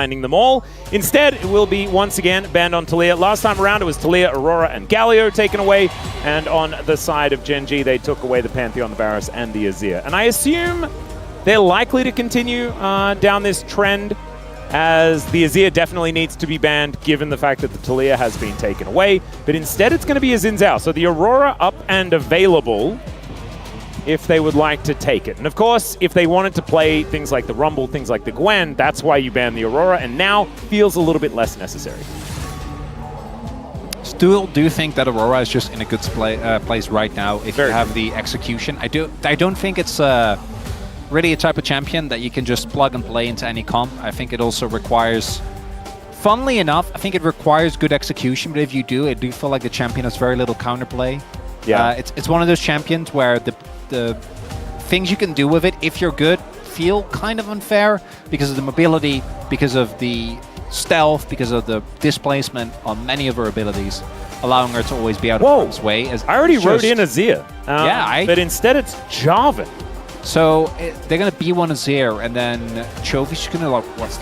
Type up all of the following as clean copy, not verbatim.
finding them all. Instead, it will be once again banned on Taliyah. Last time around, it was Taliyah, Aurora, and Galio taken away. And on the side of Gen G, they took away the Pantheon, the Varus, and the Azir. And I assume they're likely to continue down this trend, as the Azir definitely needs to be banned given the fact that the Taliyah has been taken away. But instead, it's going to be a Xin Zhao. So the Aurora up and available if they would like to take it. And of course, if they wanted to play things like the Rumble, things like the Gwen, that's why you ban the Aurora, and now feels a little bit less necessary. Still do think that Aurora is just in a good place right now if you have the execution. I don't think it's really a type of champion that you can just plug and play into any comp. I think it also requires, funnily enough, I think it requires good execution, but if you do, I do feel like the champion has very little counterplay. Yeah, it's one of those champions where the things you can do with it, if you're good, feel kind of unfair because of the mobility, because of the stealth, because of the displacement on many of her abilities, allowing her to always be out of harm's way. I already wrote in Azir, but instead it's Jarvan. So they're going to B1 Azir, and then Chovy's going to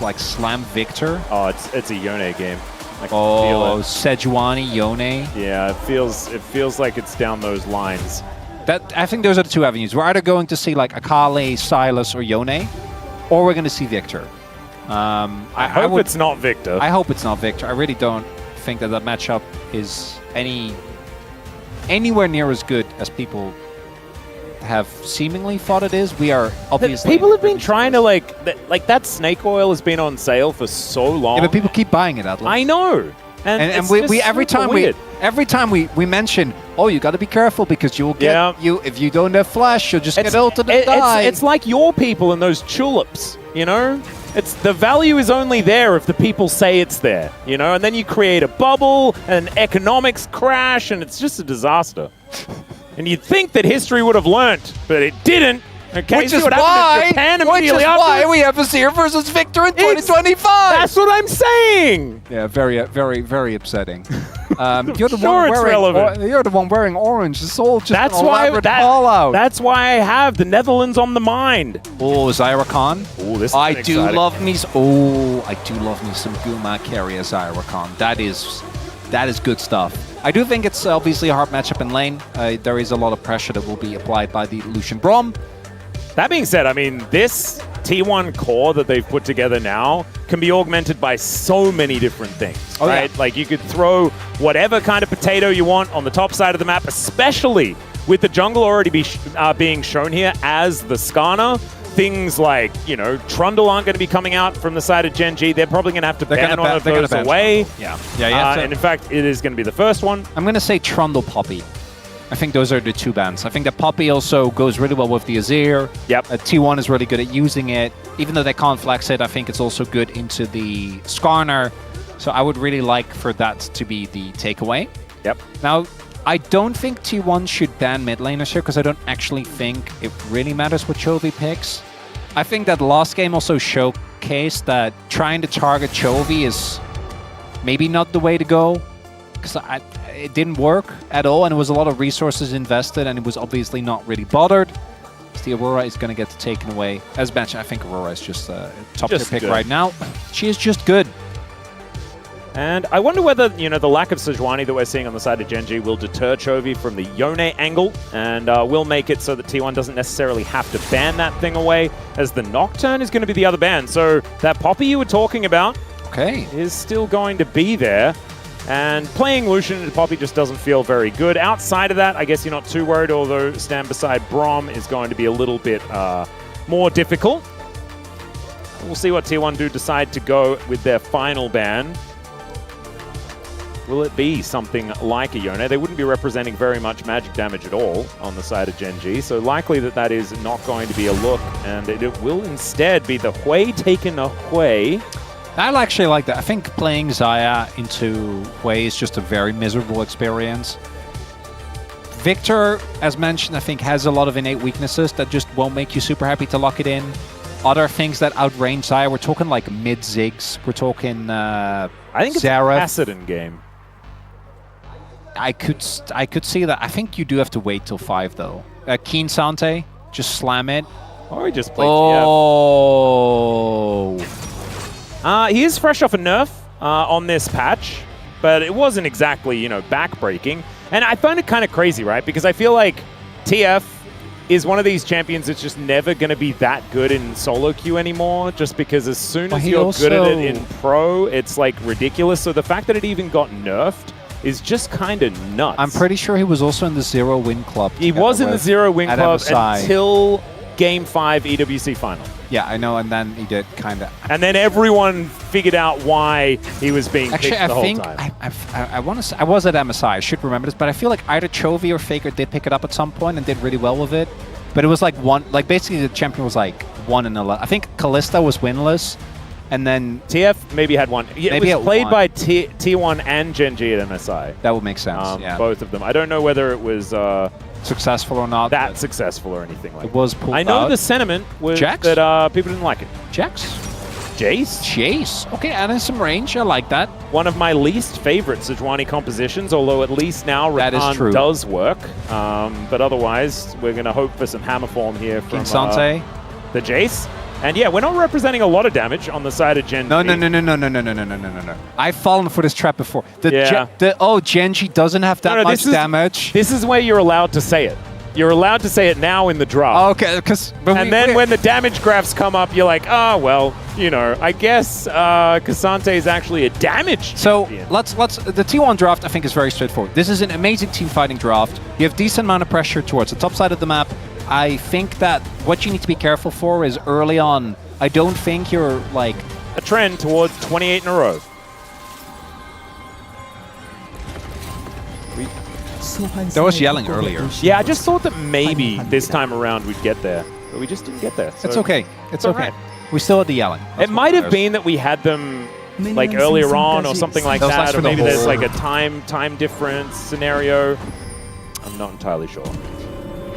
like slam Victor. Oh, it's a Yone game. Oh, Sejuani, Yone. Yeah, it feels like it's down those lines. I think those are the two avenues. We're either going to see like Akali, Sylas, or Yone, or we're going to see Victor. I hope it's not Victor. I hope it's not Victor. I really don't think that matchup is anywhere near as good as people have seemingly thought it is. We are obviously... People have been trying to like that snake oil has been on sale for so long. Yeah, but people keep buying it, Atlas. I know. And we every time we mention, oh, you got to be careful because you'll get if you don't have flash, you'll just get ulted and die. It's like your people and those tulips, you know? It's the value is only there if the people say it's there, you know? And then you create a bubble and economics crash and it's just a disaster. And you'd think that history would have learnt, but it didn't. Okay, which is why we have Azir versus Victor in 2025. That's what I'm saying. Yeah, very, very, very upsetting. You're the one wearing orange. It's all just an elaborate call-out. That's why I have the Netherlands on the mind. Oh, Zyra Khan. Oh, this is I do love me some Guma carrier Zyra Khan. That is good stuff. I do think it's obviously a hard matchup in lane. There is a lot of pressure that will be applied by the Lucian Braum. That being said, I mean, this T1 core that they've put together now can be augmented by so many different things, right? Yeah. Like, you could throw whatever kind of potato you want on the top side of the map, especially with the jungle already being shown here as the Skarner. Things like, you know, Trundle aren't going to be coming out from the side of Gen G. They're probably going to have to ban one of those away. And in fact, it is going to be the first one. I'm going to say Trundle Poppy. I think those are the two bans. I think that Poppy also goes really well with the Azir. Yep. T1 is really good at using it. Even though they can't flex it, I think it's also good into the Skarner. So I would really like for that to be the takeaway. Yep. Now, I don't think T1 should ban mid laners here because I don't actually think it really matters what Chovy picks. I think that last game also showcased that trying to target Chovy is maybe not the way to go, because it didn't work at all, and it was a lot of resources invested, and it was obviously not really bothered. The Aurora is going to get taken away. As mentioned, I think Aurora is just a top tier pick right now. She is just good. And I wonder whether, you know, the lack of Sejuani that we're seeing on the side of Gen G will deter Chovy from the Yone angle, and will make it so that T1 doesn't necessarily have to ban that thing away, as the Nocturne is going to be the other ban. So that Poppy you were talking about is still going to be there. And playing Lucian and Poppy just doesn't feel very good. Outside of that, I guess you're not too worried, although stand beside Braum is going to be a little bit more difficult. We'll see what T1 do decide to go with their final ban. Will it be something like a Yone? They wouldn't be representing very much magic damage at all on the side of Gen G, so likely that is not going to be a look, and it will instead be the Hui taken away. I actually like that. I think playing Xayah into Hui is just a very miserable experience. Victor, as mentioned, I think has a lot of innate weaknesses that just won't make you super happy to lock it in. Other things that outrange Xayah, we're talking like mid-Ziggs, we're talking I think it's a Kassadin game. I could see that. I think you do have to wait till 5 though. Keen Sante, just slam it. Or he just played Oh. He is fresh off a nerf on this patch, but it wasn't exactly, you know, back-breaking. And I find it kind of crazy, right? Because I feel like TF is one of these champions that's just never going to be that good in solo queue anymore, just because as soon as you're good at it in pro, it's like ridiculous. So the fact that it even got nerfed is just kind of nuts. I'm pretty sure he was also in the Zero Win Club. He was in the Zero Win Club MSI. until Game 5 EWC Final. Yeah, I know, and then he did kind of... And then everyone figured out why he was being picked the whole time. I want to say, I was at MSI, I should remember this, but I feel like either Chovy or Faker did pick it up at some point and did really well with it. But it was like basically the champion was like 1-11. I think Kalista was winless, and then... TF maybe had one. Yeah, it was played by T1 and Gen G at MSI. That would make sense, yeah. Both of them. I don't know whether it was... successful or not. That successful or anything like that. It was pulled I know out. the sentiment was Jax? that people didn't like it. Jax? Jace? Jace. Okay, adding some range. I like that. One of my least favorite Sejuani compositions, although at least now Rakan does work. But otherwise, we're going to hope for some hammer form here from Sante. The Jace. And yeah, we're not representing a lot of damage on the side of Gen G. No. I've fallen for this trap before. Gen G doesn't have that much damage. This is where you're allowed to say it. You're allowed to say it now in the draft. Okay, and then when the damage graphs come up, you're like, oh, well, you know, I guess Cassante is actually a damage champion. let's the T1 draft I think is very straightforward. This is an amazing team fighting draft. You have decent amount of pressure towards the top side of the map. I think that what you need to be careful for is early on, I don't think you're like... A trend towards 28 in a row. There was yelling earlier. Yeah, I just thought that maybe this time around we'd get there, but we just didn't get there. So it's okay. It's okay. We still had the yelling. It might have been that we had them like earlier on or something like that, or maybe there's like a time difference scenario. I'm not entirely sure.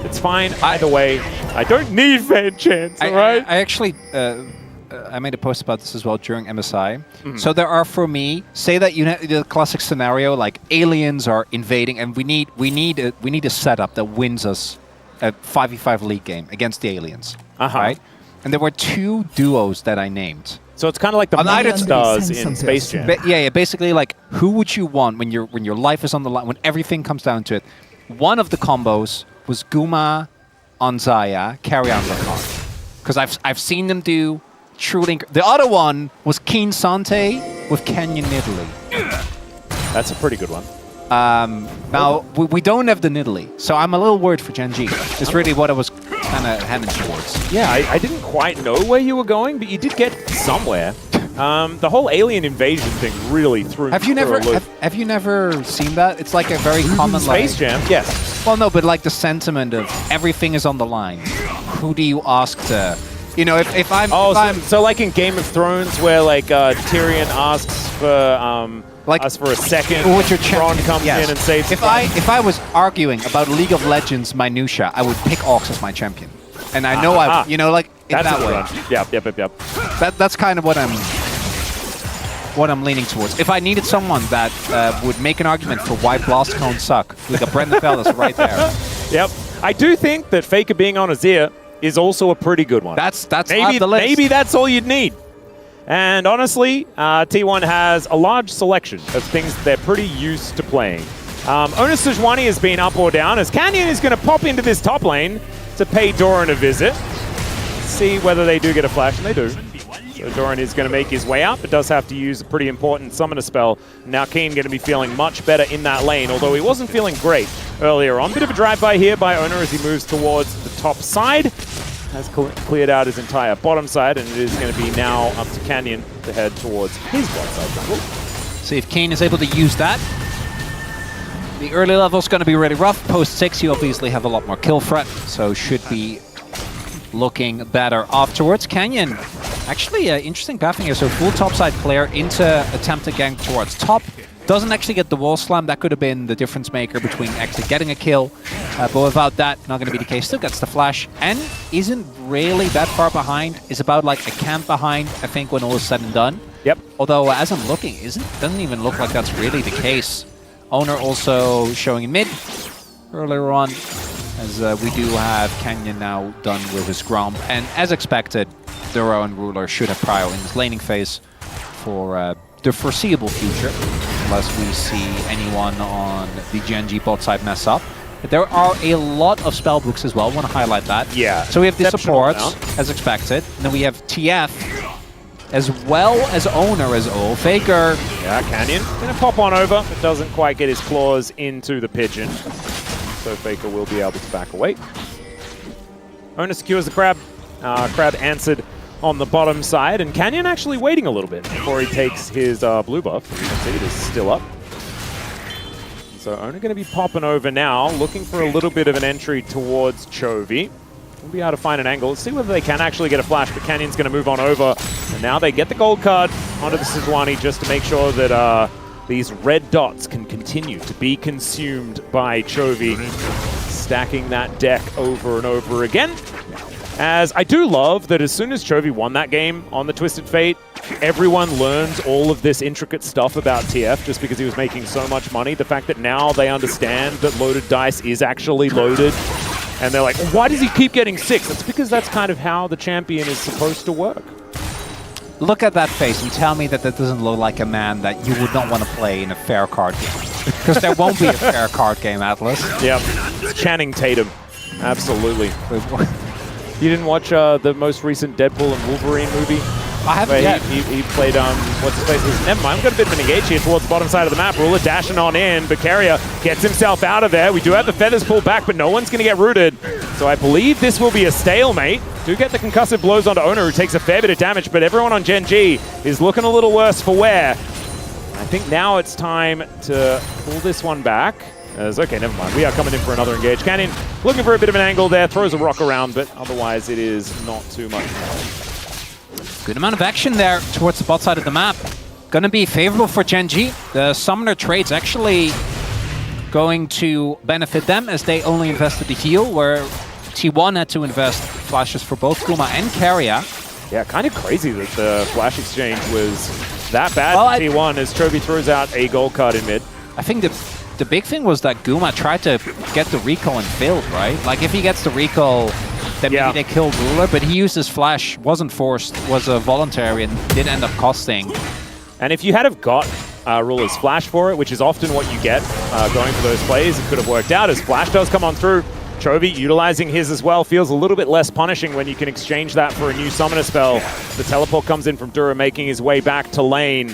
It's fine either way. I don't need fan chants, all right? I actually, I made a post about this as well during MSI. So there are, for me, say that you have the classic scenario like aliens are invading, and we need a setup that wins us a 5v5 league game against the aliens, right? And there were two duos that I named. So it's kind of like the United Stars in Space Jam. Yeah, basically like who would you want when your life is on the line, when everything comes down to it? One of the combos was Guma on Zaya, carry on Rakan. Because I've seen them do truly... The other one was Keen Sante with Canyon Nidalee. That's a pretty good one. Now, we don't have the Nidalee, so I'm a little worried for Gen G. It's really what I was kind of heading towards. Yeah, I didn't quite know where you were going, but you did get somewhere. The whole alien invasion thing really threw me. Have you never seen that? It's like a very common Space Jam. Yes. Well, no, but like the sentiment of everything is on the line. Who do you ask to? You know, if I'm... so like in Game of Thrones, where like Tyrion asks for us for a second, Ron comes in and saves. If I was arguing about League of Legends minutia, I would pick Orcs as my champion, and I know you know, like in that way. Yep. That's kind of what I'm leaning towards. If I needed someone that would make an argument for why Blast Cones suck, we got Brendan Fellas right there. Yep. I do think that Faker being on Azir is also a pretty good one. That's maybe the list. Maybe that's all you'd need. And honestly, T1 has a large selection of things they're pretty used to playing. Owner Sejuani has been up or down, as Canyon is going to pop into this top lane to pay Doran a visit. See whether they do get a flash, and they do. So Doran is going to make his way out, but does have to use a pretty important summoner spell. Now Keen going to be feeling much better in that lane, although he wasn't feeling great earlier on. Bit of a drive-by here by Owner as he moves towards the top side. Has cleared out his entire bottom side, and it is going to be now up to Canyon to head towards his bottom side jungle. See if Kane is able to use that. The early level is going to be really rough. Post 6, you obviously have a lot more kill threat, so should be looking better afterwards. Canyon, actually interesting pathing here. So full topside player into attempt to gank towards top. Doesn't actually get the wall slam. That could have been the difference maker between actually getting a kill. But without that, not going to be the case. Still gets the flash. And isn't really that far behind. Is about like a camp behind, I think, when all is said and done. Yep. Although, as I'm looking, doesn't even look like that's really the case. Owner also showing in mid earlier on, as we do have Canyon now done with his Gromp. And as expected, Duro and Ruler should have prio in his laning phase. for the foreseeable future, unless we see anyone on the GENG bot side mess up. There are a lot of spellbooks as well, I want to highlight that. Yeah. So we have the supports, as expected, and then we have TF, as well as Owner as all. Faker. Yeah, Canyon gonna pop on over, but doesn't quite get his claws into the pigeon. So Faker will be able to back away. Owner secures the Crab. Crab answered on the bottom side, and Canyon actually waiting a little bit before he takes his blue buff. You can see it is still up. So Owner going to be popping over now, looking for a little bit of an entry towards Chovy. We'll be able to find an angle. Let's see whether they can actually get a flash, but Canyon's going to move on over. And now they get the gold card onto the Sejuani just to make sure that these red dots can continue to be consumed by Chovy, stacking that deck over and over again. As I do love that as soon as Chovy won that game on the Twisted Fate, everyone learns all of this intricate stuff about TF just because he was making so much money. The fact that now they understand that loaded dice is actually loaded. And they're like, why does he keep getting 6? That's because that's kind of how the champion is supposed to work. Look at that face and tell me that that doesn't look like a man that you would not want to play in a fair card game. Because there won't be a fair card game, Atlas. Yep. It's Channing Tatum. Absolutely. You didn't watch the most recent Deadpool and Wolverine movie? I haven't yet. He played, what's his face? Never mind, we've got a bit of an engage here towards the bottom side of the map. Ruler dashing on in, but Carrier gets himself out of there. We do have the feathers pulled back, but no one's going to get rooted. So I believe this will be a stalemate. Do get the concussive blows onto Owner, who takes a fair bit of damage, but everyone on GENG is looking a little worse for wear. I think now it's time to pull this one back. Okay, never mind. We are coming in for another engage. Canyon looking for a bit of an angle there, throws a rock around, but otherwise it is not too much. Good amount of action there towards the bot side of the map. Gonna be favorable for GENG. The Summoner trade's actually going to benefit them as they only invested the heal, where T1 had to invest flashes for both Guma and Carrier. Yeah, kind of crazy that the flash exchange was that bad for T1 as Chovy throws out a gold card in mid. I think the big thing was that Guma tried to get the recall and failed, right? Like, if he gets the recall, then maybe they killed Ruler, but he used his flash, wasn't forced, was voluntary, and did end up costing. And if you had have got Ruler's flash for it, which is often what you get going for those plays, it could have worked out, as flash does come on through. Chovy utilizing his as well feels a little bit less punishing when you can exchange that for a new summoner spell. The teleport comes in from Dura, making his way back to lane.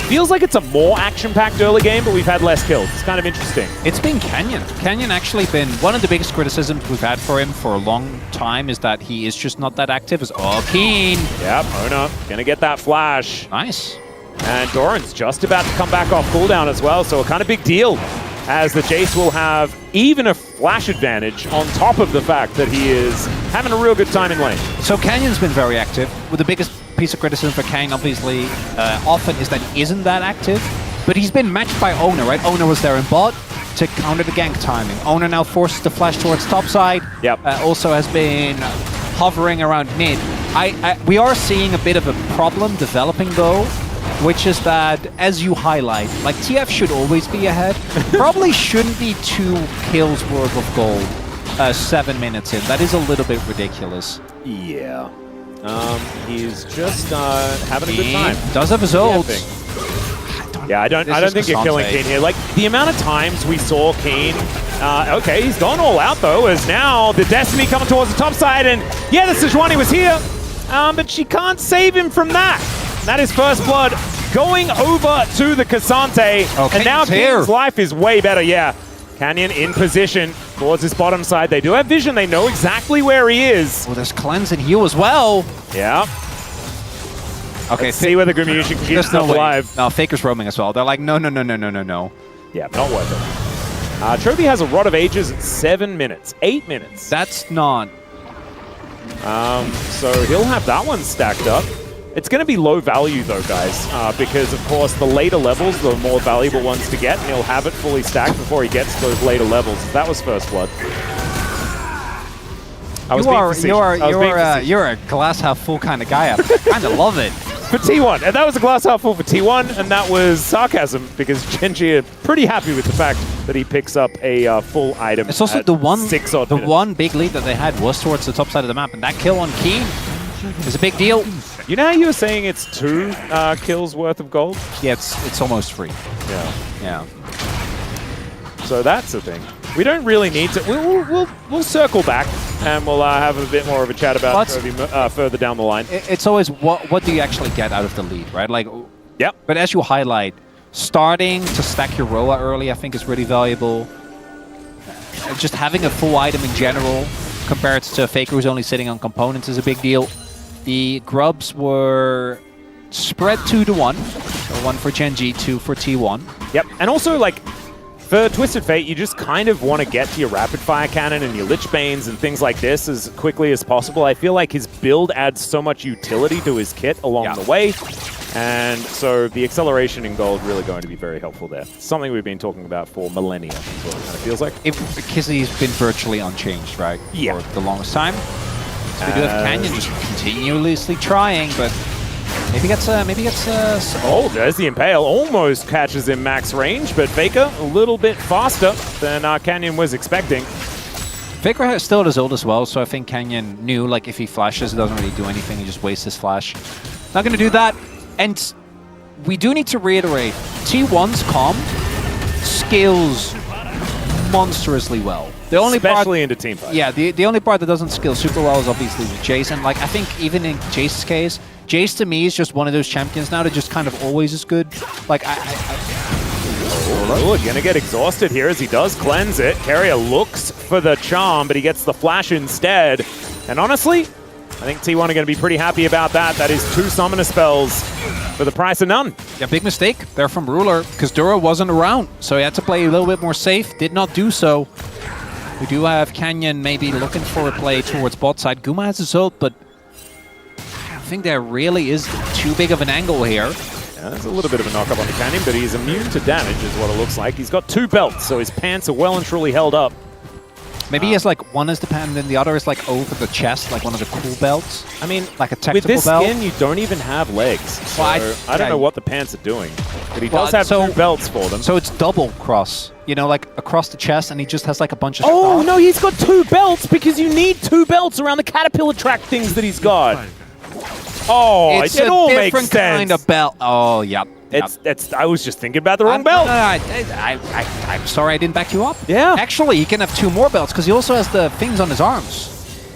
Feels like it's a more action-packed early game, but we've had less kills. It's kind of interesting. It's been Canyon. Canyon actually been one of the biggest criticisms we've had for him for a long time is that he is just not that active. Keen. Yep, Owner gonna get that flash. Nice. And Doran's just about to come back off cooldown as well, so a kind of big deal, as the Jace will have even a flash advantage on top of the fact that he is having a real good time in lane. So Canyon's been very active. With the biggest piece of criticism for Canyon, obviously, often is that he isn't that active. But he's been matched by Owner, right? Owner was there in bot to counter the gank timing. Owner now forced to flash towards top side. Yep. Also has been hovering around mid. We are seeing a bit of a problem developing, though, which is that, as you highlight, like, TF should always be ahead. Probably shouldn't be 2 kills worth of gold 7 minutes in. That is a little bit ridiculous. Yeah. He's just having a good time. Does have his ult. Yeah, I don't think you're killing Keen here. Like, the amount of times we saw Keen, okay, he's gone all out though, as now the Destiny coming towards the top side, and yeah, the Sejuani was here, but she can't save him from that. That is first blood going over to the Cassante, and now Keen's life is way better, yeah. Canyon in position towards his bottom side. They do have vision. They know exactly where he is. Well, there's cleanse and heal as well. Yeah. Okay, let's see whether Gumushi can keep himself alive. No, Faker's roaming as well. They're like, no. Yeah, not worth it. Chovy has a Rod of Ages at 7 minutes. 8 minutes. That's not. So he'll have that one stacked up. It's going to be low value though, guys, because of course the later levels, the more valuable ones to get, and he'll have it fully stacked before he gets to those later levels. That was first blood. You're a glass half full kind of guy. I kind of love it. For T1, and that was a glass half full for T1, and that was sarcasm because GENG are pretty happy with the fact that he picks up a full item. It's also the one big lead that they had was towards the top side of the map, and that kill on Keen is a big deal. You know how you were saying it's 2 kills worth of gold? Yeah, it's almost free. Yeah. Yeah. So that's the thing. We don't really need to. We'll circle back and we'll have a bit more of a chat about Trovy further down the line. It's always what do you actually get out of the lead, right? Like, yep. But as you highlight, starting to stack your Roa early, I think, is really valuable. Just having a full item in general, compared to a Faker who's only sitting on components, is a big deal. The grubs were spread 2-1. So 1 for GENG, 2 for T1. Yep, and also, like, for Twisted Fate, you just kind of want to get to your rapid fire cannon and your Lich Banes and things like this as quickly as possible. I feel like his build adds so much utility to his kit along the way. And so the acceleration in gold really going to be very helpful there. Something we've been talking about for millennia, is what it kind of feels like. Because he's been virtually unchanged, right? Yeah. For the longest time. So we do have Canyon just continuously trying, but maybe gets oh, there's the Impale. Almost catches him max range, but Faker a little bit faster than Canyon was expecting. Faker still has ult as well, so I think Canyon knew, like, if he flashes, it doesn't really do anything. He just wastes his flash. Not going to do that. And we do need to reiterate, T1's comp scales monstrously well. The only Especially into teamfight. Yeah, the only part that doesn't scale super well is obviously with Jace. And, like, I think even in Jace's case, Jace to me is just one of those champions now that just kind of always is good. Like, Oh, gonna get exhausted here as he does cleanse it. Carrier looks for the charm, but he gets the flash instead. And honestly, I think T1 are going to be pretty happy about that. That is 2 summoner spells for the price of none. Yeah, big mistake there from Ruler, because Dura wasn't around, so he had to play a little bit more safe. Did not do so. We do have Canyon maybe looking for a play towards bot side. Guma has his ult, but I think there really is too big of an angle here. Yeah, there's a little bit of a knock-up on the Canyon, but he's immune to damage is what it looks like. He's got 2 belts, so his pants are well and truly held up. Maybe he has, like, one is the pant and the other is, like, over the chest, like one of the cool belts. I mean, like a tactical with this belt. skin, you don't even have legs. So Well, I don't know what the pants are doing, but he does have 2 belts for them. So it's double cross, you know, like across the chest, and he just has, like, a bunch of Oh, no, he's got 2 belts because you need 2 belts around the caterpillar track things that he's got. Oh, it's it all makes sense. It's a different kind of belt. Oh, yep. I was just thinking about the wrong belt. I'm sorry I didn't back you up. Yeah. Actually, he can have 2 more belts because he also has the things on his arms.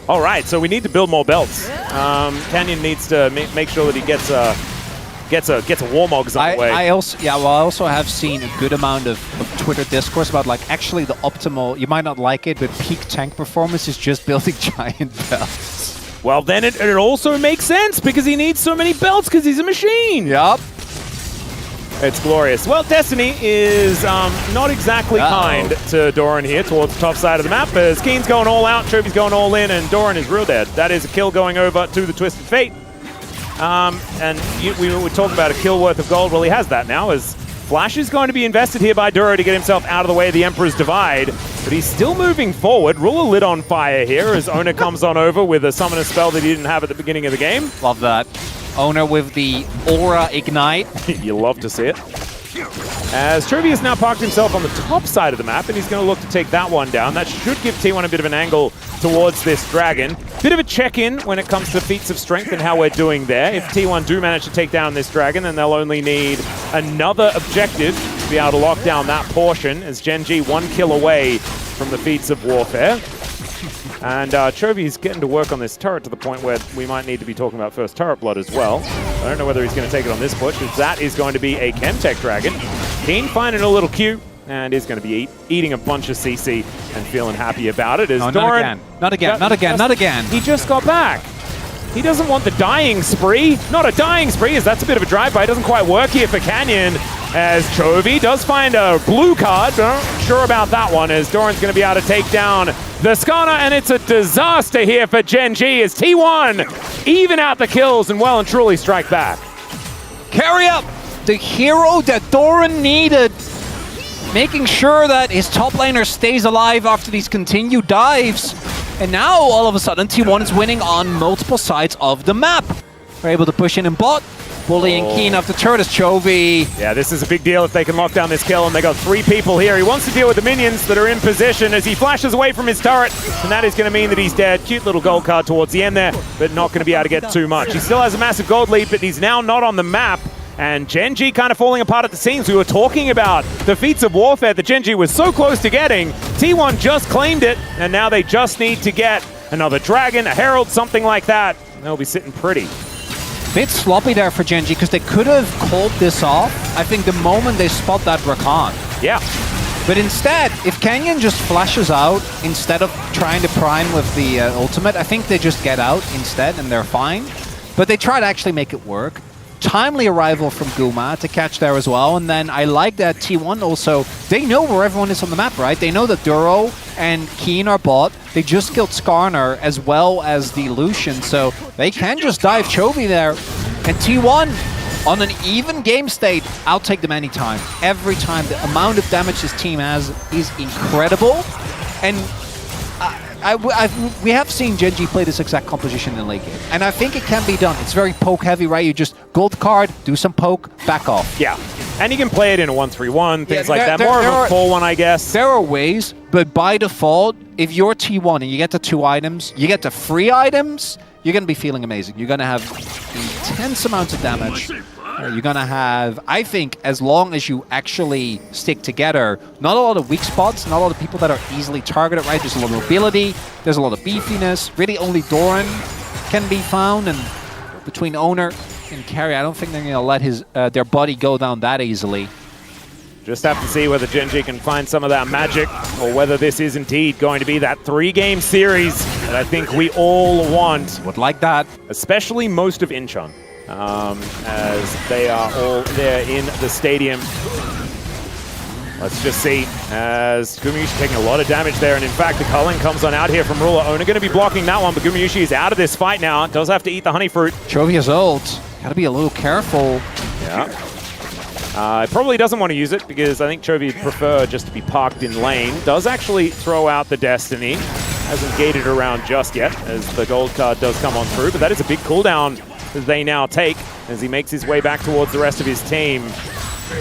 All right, so we need to build more belts. Canyon needs to make sure that he gets a Warmogs on the way. I also have seen a good amount of Twitter discourse about, like, actually the optimal, you might not like it, but peak tank performance is just building giant belts. Well, then it also makes sense because he needs so many belts because he's a machine. Yup. It's glorious. Well, Destiny is not exactly kind to Doran here towards the top side of the map. As Keen's going all out, Trovy's going all in, and Doran is real dead. That is a kill going over to the Twisted Fate. We were talking about a kill worth of gold. Well, he has that now, as Flash is going to be invested here by Dura to get himself out of the way of the Emperor's Divide. But he's still moving forward. Ruler lit on fire here as Owner comes on over with a summoner spell that he didn't have at the beginning of the game. Love that. Owner with the Aura Ignite. You love to see it. As Trovy has now parked himself on the top side of the map, and he's going to look to take that one down. That should give T1 a bit of an angle towards this dragon. Bit of a check-in when it comes to feats of strength and how we're doing there. If T1 do manage to take down this dragon, then they'll only need another objective to be able to lock down that portion, as GENG 1 kill away from the feats of warfare. And Chovy's getting to work on this turret to the point where we might need to be talking about first turret blood as well. I don't know whether he's going to take it on this push, as that is going to be a Chemtech dragon. Keen finding a little cute, and is going to be eating a bunch of CC and feeling happy about it. As Doran, not again. He just got back. He doesn't want the dying spree. Not a dying spree, as that's a bit of a drive-by. It doesn't quite work here for Canyon, as Chovy does find a blue card. Not sure about that one, as Doran's going to be able to take down the Skana, and it's a disaster here for GENG as T1 even out the kills and well and truly strike back. Carry up the hero that Doran needed, making sure that his top laner stays alive after these continued dives. And now, all of a sudden, T1 is winning on multiple sides of the map. We're able to push in bot. Bullying Keen off the turret is Chovy. Yeah, this is a big deal if they can lock down this kill, and they got 3 people here. He wants to deal with the minions that are in position as he flashes away from his turret, and that is going to mean that he's dead. Cute little gold card towards the end there, but not going to be able to get too much. He still has a massive gold lead, but he's now not on the map. And GenG kind of falling apart at the seams. We were talking about the feats of warfare that GenG was so close to getting. T1 just claimed it, and now they just need to get another dragon, a herald, something like that. They'll be sitting pretty. Bit sloppy there for GenG because they could have called this off, I think, the moment they spot that Rakan. Yeah. But instead, if Canyon just flashes out instead of trying to prime with the ultimate, I think they just get out instead and they're fine. But they try to actually make it work. Timely arrival from Guma to catch there as well. And then I like that T1 also, they know where everyone is on the map, right? They know that Duro and Keen are bot. They just killed Skarner as well as the Lucian, so they can just dive Chovy there. And T1, on an even game state, I'll take them anytime. Every time. The amount of damage this team has is incredible. And we have seen GenG play this exact composition in late game, and I think it can be done. It's very poke heavy, right? You just gold card, do some poke, back off. Yeah, and you can play it in a 1-3-1, things like that. More of a full one, I guess. There are ways, but by default, if you're T1 and you get the 2 items, you get the free items, you're going to be feeling amazing. You're going to have intense amounts of damage. You're going to have, I think, as long as you actually stick together, not a lot of weak spots, not a lot of people that are easily targeted, right? There's a lot of mobility, there's a lot of beefiness. Really only Doran can be found, and between owner and carry, I don't think they're going to let his their body go down that easily. Just have to see whether GenG can find some of that magic, or whether this is indeed going to be that 3-game series that I think we all want. Would like that. Especially most of Incheon. As they are all there in the stadium. Let's just see, as Gumayusi taking a lot of damage there, and in fact the culling comes on out here from Ruler. Owner going to be blocking that one, but Gumayusi is out of this fight now. Does have to eat the honey fruit. Chovy has ult. Gotta be a little careful. Yeah. Probably doesn't want to use it because I think Chovy would prefer just to be parked in lane. Does actually throw out the Destiny. Hasn't gated around just yet as the gold card does come on through, but that is a big cooldown that they now take as he makes his way back towards the rest of his team.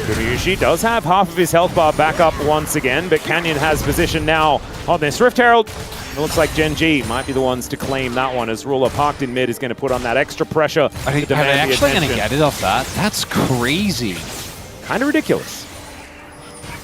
Gumayusi does have half of his health bar back up once again, but Canyon has position now on this Rift Herald. It looks like GenG might be the ones to claim that one, as Ruler parked in mid is going to put on that extra pressure. Are they actually going to get it off that? That's crazy. Kind of ridiculous.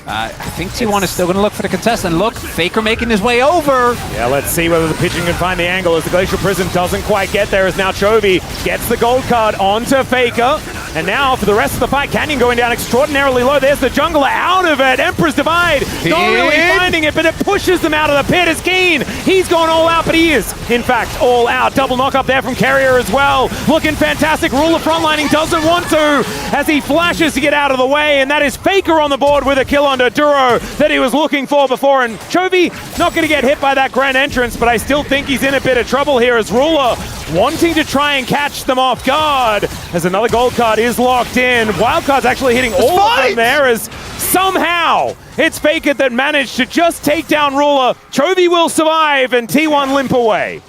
I think T1 is still going to look for the contest, and look, Faker making his way over. Yeah, let's see whether the pigeon can find the angle as the Glacial Prison doesn't quite get there, as now Chovy gets the gold card onto Faker. And now for the rest of the fight, Canyon going down extraordinarily low. There's the jungler out of it. Emperor's Divide, not really finding it, but it pushes them out of the pit as Keen. He's gone all out, but he is, in fact, all out. Double knock up there from Carrier as well. Looking fantastic. Ruler frontlining doesn't want to as he flashes to get out of the way, and that is Faker on the board with a kill onto Duro that he was looking for before. And Chovy not going to get hit by that grand entrance, but I still think he's in a bit of trouble here as Ruler wanting to try and catch them off guard as another gold card is locked in. Wildcard's actually hitting all of them there as somehow it's Faker that managed to just take down Ruler. Chovy will survive and T1 limp away.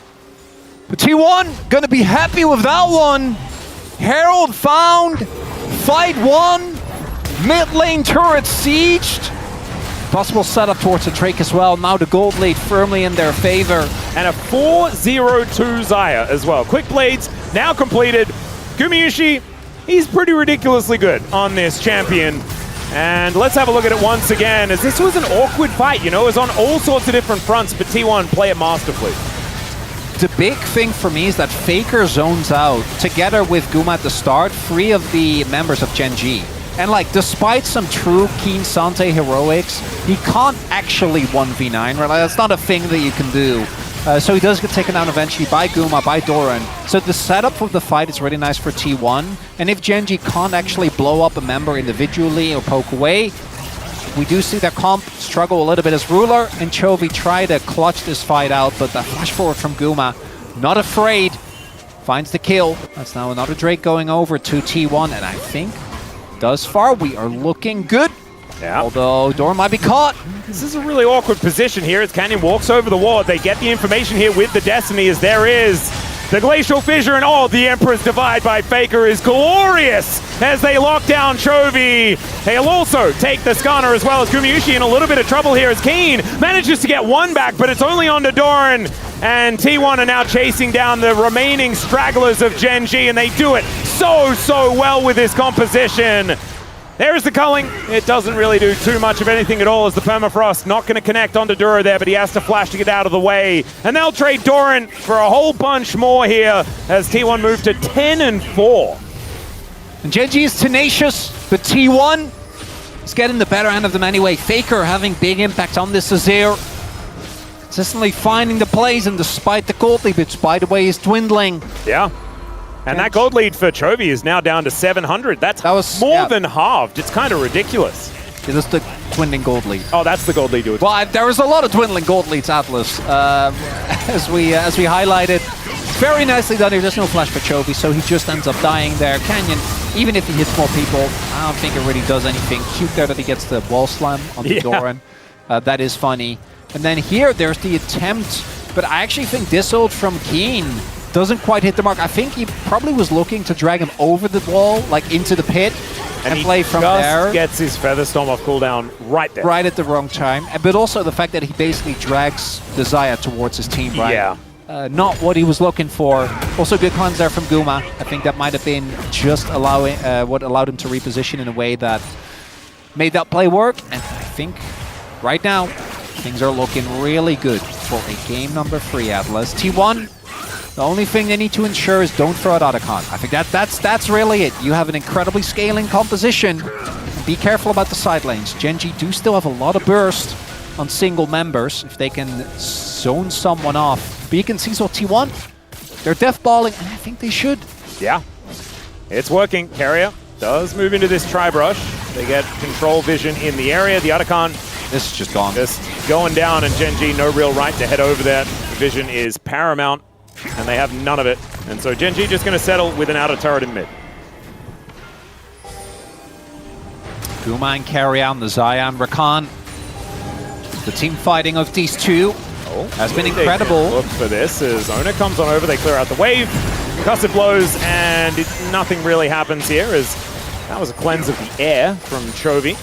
But T1 gonna be happy with that one. Herald found, fight won, mid lane turret sieged. Possible setup towards the Drake as well. Now the gold lead firmly in their favor. And a 4-0-2 Xayah as well. Quick Blades now completed. Gumayusi, he's pretty ridiculously good on this champion. And let's have a look at it once again, as this was an awkward fight, you know, it was on all sorts of different fronts, but T1 play it masterfully. The big thing for me is that Faker zones out together with Guma at the start, 3 of the members of GenG. And like, despite some true Keen Sante heroics, he can't actually 1v9, right? Like, that's not a thing that you can do. So he does get taken down eventually by Guma, by Doran. So the setup of the fight is really nice for T1. And if GenG can't actually blow up a member individually or poke away, we do see their comp struggle a little bit as Ruler and Chovy try to clutch this fight out, but the flash forward from Guma, not afraid, finds the kill. That's now another Drake going over to T1, and I think thus far we are looking good. Yeah. Although Doran might be caught. This is a really awkward position here as Canyon walks over the wall. They get the information here with the Destiny as there is The Glacial Fissure and the Emperor's Divide by Faker is glorious as they lock down Chovy. They'll also take the Skarner as well as Gumayusi in a little bit of trouble here as Keen manages to get one back, but it's only on to Doran. And T1 are now chasing down the remaining stragglers of Gen.G, and they do it so well with this composition. There's the culling. It doesn't really do too much of anything at all as the permafrost not going to connect onto Duro there, but he has to flash to get out of the way. And they'll trade Doran for a whole bunch more here as T1 move to 10-4. And Gen.G is tenacious, but T1 is getting the better end of them anyway. Faker having big impact on this Azir. Consistently finding the plays, and despite the gold lead, which by the way is dwindling. Yeah. And that gold lead for Chovy is now down to 700. That was more than halved. It's kind of ridiculous. It is the dwindling gold lead. Oh, that's the gold lead. Well, there was a lot of dwindling gold leads, Atlas. As we highlighted, very nicely done. There's no flash for Chovy, so he just ends up dying there. Canyon, even if he hits more people, I don't think it really does anything. Cute there that he gets the wall slam on the Doran. That is funny. And then here, there's the attempt, but I actually think this ult from Keen doesn't quite hit the mark. I think he probably was looking to drag him over the wall, like into the pit, and play from there. Gets his Featherstorm off cooldown right there. Right at the wrong time. But also the fact that he basically drags the Xayah towards his team, right? Yeah. Not what he was looking for. Also good cleanse there from Guma. I think that might have been just allowing what allowed him to reposition in a way that made that play work. And I think right now, things are looking really good for a game number 3, Atlas. T1, the only thing they need to ensure is don't throw out Otacon. I think that's really it. You have an incredibly scaling composition. Be careful about the side lanes. Gen.G do still have a lot of burst on single members if they can zone someone off. But you can see so T1, they're death balling, and I think they should. Yeah, it's working. Carrier does move into this tri-brush. They get control vision in the area. The Otacon, this is just gone. Just going down, and Gen.G no real right to head over there. The vision is paramount, and they have none of it. And so Gen.G just going to settle with an outer turret in mid. Guma and carry on the Xayah and Rakan. The team fighting of these two has been incredible. Look for this as Ona comes on over. They clear out the wave. Cussive blows, and nothing really happens here as that was a cleanse of the air from Chovy.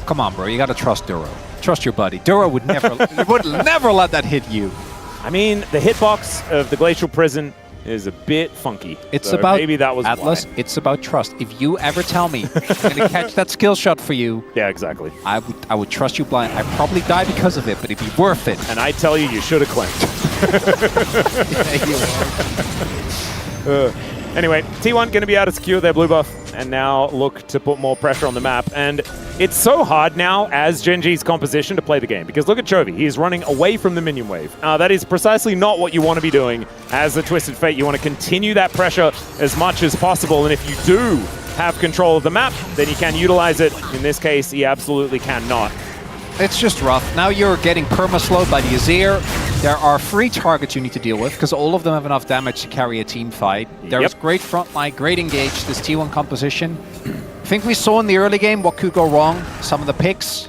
Come on, bro. You got to trust Duro. Trust your buddy. Duro would never, would never let that hit you. I mean, the hitbox of the Glacial Prison is a bit funky. It's so about maybe that was Atlas. why. It's about trust. If you ever tell me I'm going to catch that skill shot for you, yeah, exactly. I would trust you blind. I probably die because of it, but it'd be worth it. And I tell you, you should have cleansed. Anyway, T1 going to be able to secure their blue buff and now look to put more pressure on the map. And it's so hard now as Gen.G's composition to play the game because look at Chovy. He is running away from the minion wave. That is precisely not what you want to be doing as the Twisted Fate. You want to continue that pressure as much as possible. And if you do have control of the map, then you can utilize it. In this case, he absolutely cannot. It's just rough. Now you're getting perma-slowed by the Azir. There are 3 targets you need to deal with because all of them have enough damage to carry a team fight. There is great front line, great engage, this T1 composition. I think we saw in the early game what could go wrong. Some of the picks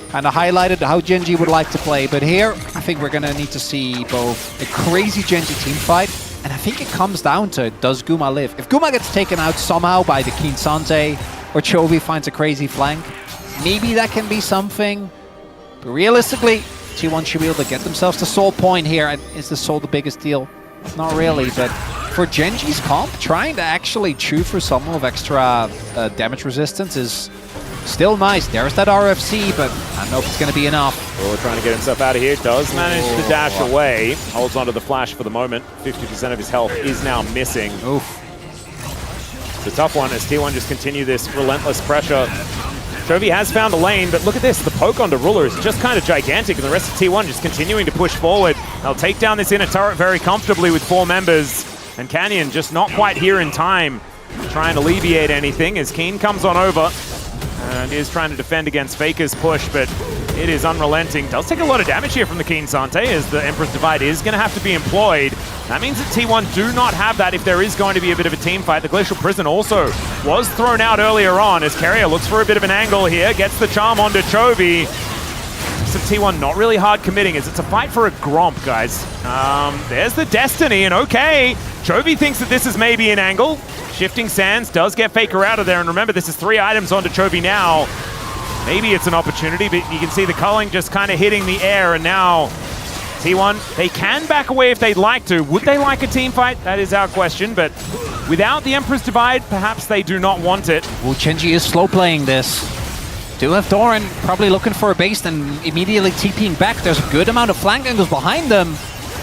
kind of highlighted how Gen.G would like to play. But here, I think we're going to need to see both a crazy Gen.G team fight, and I think it comes down to, does Guma live? If Guma gets taken out somehow by the Keen Sante or Chovy finds a crazy flank, maybe that can be something. But realistically, T1 should be able to get themselves to Soul Point here. And is the Soul the biggest deal? Not really, but for Gen.G's comp, trying to actually chew for some of extra damage resistance is still nice. There's that RFC, but I don't know if it's going to be enough. Oh, trying to get himself out of here. Does manage to dash away. Holds onto the flash for the moment. 50% of his health is now missing. Oof. It's a tough one as T1 just continue this relentless pressure. Chovy has found a lane, but look at this. The poke onto Ruler is just kind of gigantic, and the rest of T1 just continuing to push forward. They'll take down this inner turret very comfortably with 4 members, and Canyon just not quite here in time to try and alleviate anything as Keen comes on over and is trying to defend against Faker's push, but it is unrelenting. Does take a lot of damage here from the Keen Sante as the Emperor's Divide is going to have to be employed. That means that T1 do not have that if there is going to be a bit of a team fight. The Glacial Prison also was thrown out earlier on as Carrier looks for a bit of an angle here, gets the charm onto Chovy. of T1 not really hard committing as it's a fight for a Gromp, guys. There's the Destiny, and okay, Chovy thinks that this is maybe an angle. Shifting Sands does get Faker out of there, and remember, this is 3 items onto Chovy now. Maybe it's an opportunity, but you can see the culling just kind of hitting the air, and now T1, they can back away if they'd like to. Would they like a team fight? That is our question, but without the Emperor's Divide, perhaps they do not want it. Well, GenG is slow playing this. Do have Doran probably looking for a base and immediately TPing back. There's a good amount of flank angles behind them.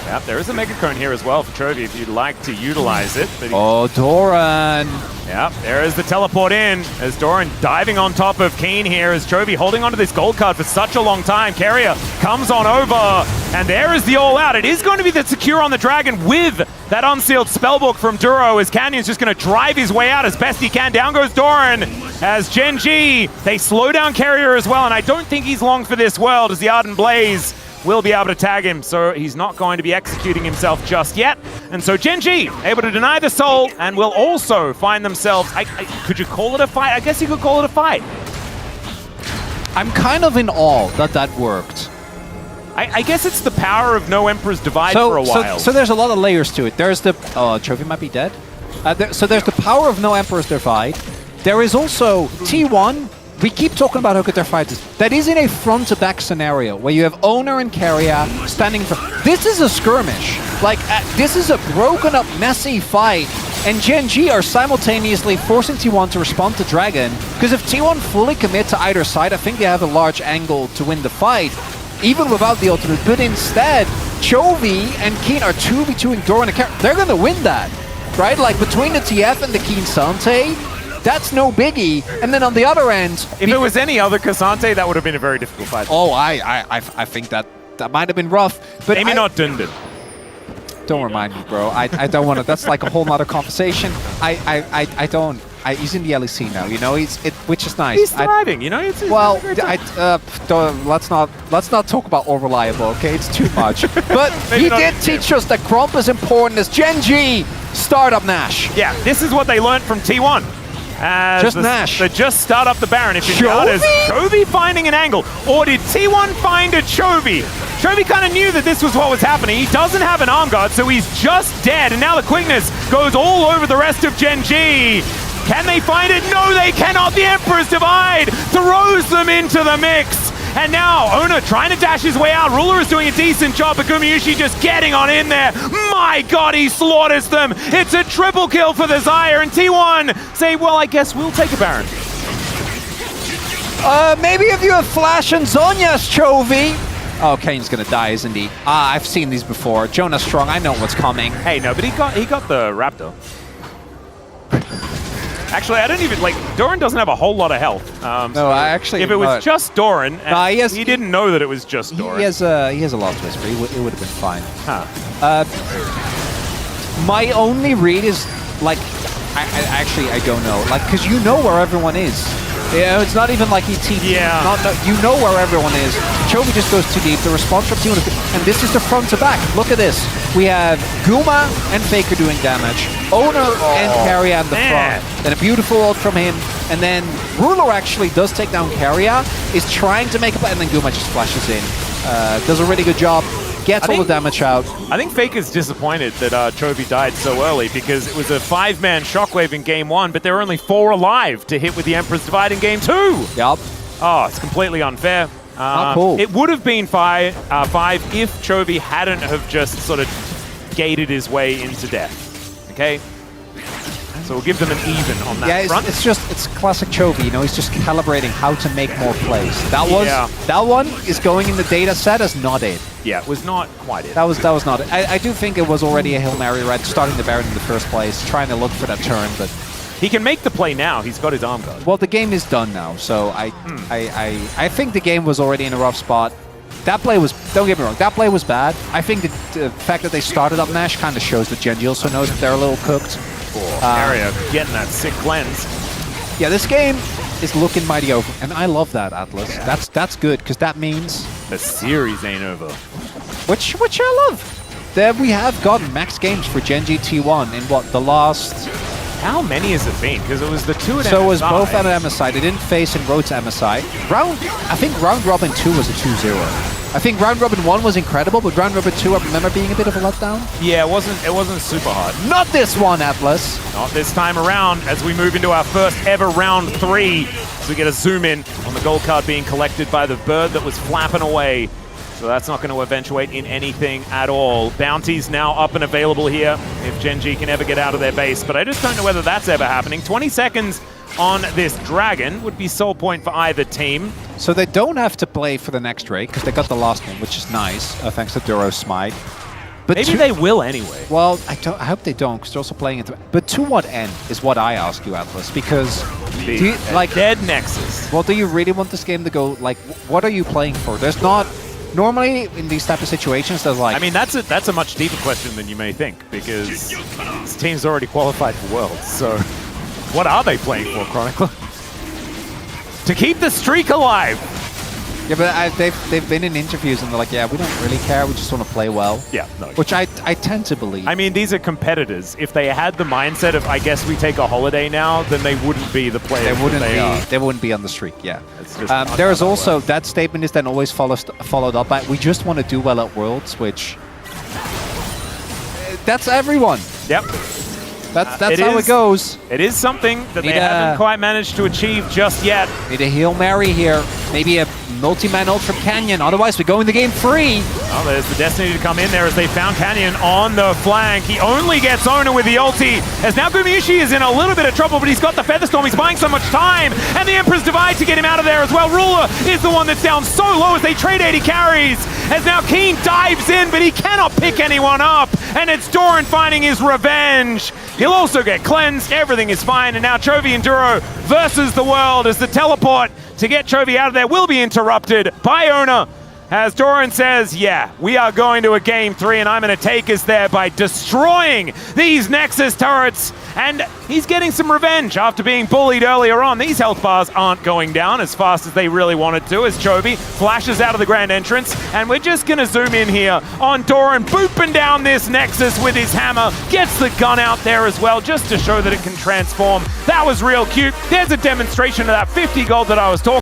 Yep, there is a Mega Cone here as well for Chovy if you'd like to utilize it. Oh, Doran. Yep, there is the teleport in as Doran diving on top of Keen here as Chovy holding onto this gold card for such a long time. Carrier comes on over, and there is the all-out. It is going to be the secure on the Dragon with that unsealed spellbook from Duro as Canyon's just going to drive his way out as best he can. Down goes Doran as GenG, they slow down Carrier as well, and I don't think he's long for this world as the Ardent Blaze will be able to tag him, so he's not going to be executing himself just yet. And so GenG able to deny the soul and will also find themselves, could you call it a fight? I guess you could call it a fight. I'm kind of in awe that that worked. I guess it's the power of no Emperor's Divide for a while. So there's a lot of layers to it. There's the, Chovy might be dead. So there's the power of no Emperor's Divide. There is also T1. We keep talking about how good their fight is. That is in a front-to-back scenario where you have Owner and Carrier standing for. This is a skirmish. Like, this is a broken-up, messy fight, and GenG are simultaneously forcing T1 to respond to Dragon, because if T1 fully commit to either side, I think they have a large angle to win the fight, even without the ultimate. But instead, Chovy and Keen are 2v2ing Doran and Carrier. They're gonna win that, right? Like, between the TF and the Keen Sante, that's no biggie. And then on the other end, if it was any other Cassante, that would have been a very difficult fight. Oh, I think that might have been rough. But maybe not Dundon. Don't remind me, bro. I don't want to. That's like a whole nother conversation. I don't. He's in the LEC now, you know. Which is nice. He's thriving, you know. It's well, let's not talk about Unreliable, okay? It's too much. But he did teach us that Gromp is important as GenG startup Nash. Yeah, this is what they learned from T1. Just Nash. They just start up the Baron. If you notice, Chovy finding an angle, or did T1 find a Chovy? Chovy kind of knew that this was what was happening. He doesn't have an arm guard, so he's just dead. And now the quickness goes all over the rest of GenG. Can they find it? No, they cannot. The Emperor's Divide throws them into the mix. And now, Owner trying to dash his way out. Ruler is doing a decent job, but Gumayushi just getting on in there. My God, he slaughters them. It's a triple kill for the Xayah, and T1 say, well, I guess we'll take a Baron. Maybe if you have Flash and Zhonya's Chovy. Oh, Kane's gonna die, isn't he? I've seen these before. Jonah Strong, I know what's coming. Hey, no, but he got the Raptor. Actually, I don't even, like, Doran doesn't have a whole lot of health. No, I actually... If it was just Doran, he didn't know that it was just Doran. He has a lot of whisper. It would have been fine. Huh. My only read is, like, I don't know. Like, because you know where everyone is. Yeah, it's not even like he TP. Yeah. You know where everyone is. Chovy just goes too deep. The response from T1 is good. And this is the front to back. Look at this. We have Guma and Faker doing damage. Owner and Carrier at the front. Then a beautiful ult from him. And then Ruler actually does take down Carrier. Is trying to make a play. And then Guma just flashes in. Does a really good job. Gets all the damage out. I think Faker's disappointed that Chovy died so early because it was a 5-man shockwave in game 1, but there were only 4 alive to hit with the Emperor's Divide in game 2. Yup. Oh, it's completely unfair. Not cool. It would have been 5 if Chovy hadn't have just sort of gated his way into death. Okay? So we'll give them an even on that front. It's classic Chovy, you know, he's just calibrating how to make more plays. That one is going in the data set as not it. Yeah, it was not quite it. That was not it. I do think it was already a Hail Mary, right? Starting the Baron in the first place, trying to look for that turn, but he can make the play now. He's got his arm guard. Well, the game is done now, so I think the game was already in a rough spot. That play was, don't get me wrong, that play was bad. I think the fact that they started up Nash kind of shows that GenG also knows that they're a little cooked. Area getting that sick cleanse. Yeah, this game is looking mighty over, and I love that, Atlas. Yeah. That's good, because that means the series ain't over. Which I love. There we have gotten max games for GenG T1 in what, the last How many has it been? Because it was the two at MSI. So it was both at MSI. They didn't face in road to MSI. I think round robin 2 was a 2-0. I think round robin 1 was incredible, but round robin 2 I remember being a bit of a letdown. Yeah, it wasn't super hard. Not this one, Atlas. Not this time around as we move into our first ever round 3. So we get a zoom in on the gold card being collected by the bird that was flapping away. So that's not going to eventuate in anything at all. Bounties now up and available here if GenG can ever get out of their base, but I just don't know whether that's ever happening. 20 seconds on this dragon would be soul point for either team. So they don't have to play for the next raid because they got the last one, which is nice, thanks to Duro's smite. But maybe they will anyway. Well, I hope they don't, because they're also playing it. But to what end is what I ask you, Atlas? Because do you, like dead Nexus. Well, do you really want this game to go? Like, what are you playing for? There's not. Normally, in these type of situations, there's like... I mean, that's a much deeper question than you may think, because this team's already qualified for Worlds, so what are they playing for, Chronicler? To keep the streak alive! Yeah, but they've been in interviews and they're like, yeah, we don't really care, we just want to play well. Yeah, no. Which I tend to believe. I mean, these are competitors. If they had the mindset of, I guess we take a holiday now, then they wouldn't be the players They wouldn't be on the streak, yeah. There is also, that statement is then always followed up by, we just want to do well at Worlds, which... That's everyone. Yep. That's how it goes. It is something that they haven't quite managed to achieve just yet. Need a Hail Mary here. Maybe a multi-man ult from Canyon. Otherwise, we go into game 3. Oh, there's the Destiny to come in there as they found Canyon on the flank. He only gets Owner with the ulti. As now Gumiushi is in a little bit of trouble, but he's got the Featherstorm. He's buying so much time. And the Emperor's Divide to get him out of there as well. Ruler is the one that's down so low as they trade 80 carries. As now Keen dives in, but he cannot pick anyone up. And it's Doran finding his revenge. He'll also get cleansed. Everything is fine. And now Chovy and Duro versus the world as the teleport to get Chovy out of there will be interrupted by Owner. As Doran says, yeah, we are going to a game 3 and I'm going to take us there by destroying these Nexus turrets. And he's getting some revenge after being bullied earlier on. These health bars aren't going down as fast as they really wanted to as Chovy flashes out of the grand entrance. And we're just going to zoom in here on Doran booping down this Nexus with his hammer. Gets the gun out there as well just to show that it can transform. That was real cute. There's a demonstration of that 50 gold that I was talking